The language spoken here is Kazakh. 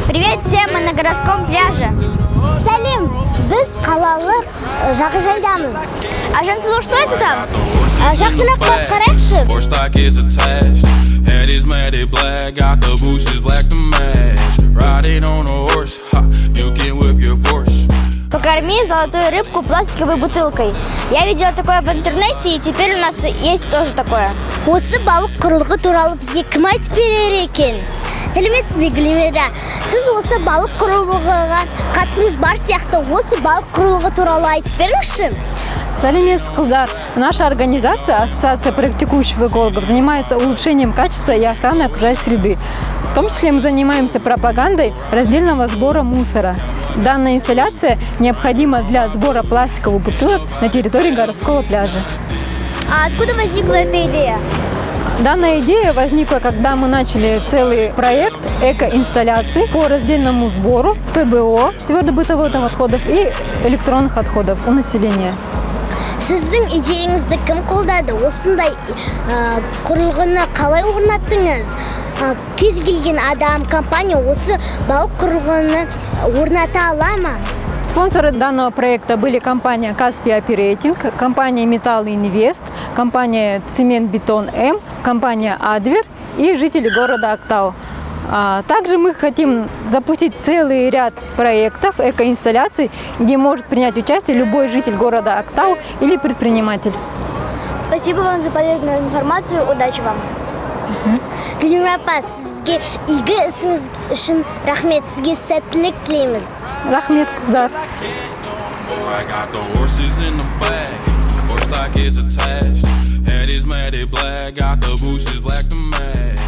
Привет всем, мы на городском пляже. Сәлем, біз қалалық жағажайдамыз. А Жансулу, что это там? Жақынырақ барып қарайықшы. Покорми золотую рыбку пластиковой бутылкой. Я видела такое в интернете, и теперь у нас есть тоже такое. Осы балық құрылғы туралы бізге кім айтып берер екен? Сәлеметсіз бе, Гүлмира? Сіз осы балық құрылғыға қатысыңыз бар сияқты, осы балық құрылғы туралы айтып беріңізші. Сәлеметсіз қыздар. Наша организация, Ассоциация практикующих экологов, занимается улучшением качества и охраны окружающей среды. В том числе мы занимаемся пропагандой раздельного сбора мусора. Данная инсталляция необходима для сбора пластиковых бутылок на территории городского пляжа. А откуда возникла эта идея? Данная идея возникла, когда мы начали целый проект эко-инсталляций по раздельному сбору ПБО, твердобытовых отходов и электронных отходов у населения. Сіздің идеяңызды кім қолдады? Осындай құрылғыны қалай орнаттыңыз? Кез келген адам, компания осы балық құрылғыны орната ала ма? Спонсоры данного проекта были компания Каспий Оперейтинг, компания Металл Инвест, компания Цемент Бетон М, компания Адвер и жители города Актау. Также мы хотим запустить целый ряд проектов, эко-инсталляций, где может принять участие любой житель города Актау или предприниматель. Спасибо вам за полезную информацию. Удачи вам. Гүлмира апа, сізге игі ісіңіз үшін рахмет, сізге сәттілік тілейміз. Рахмет, қыздар. Head is matted black, got the bushes black to match.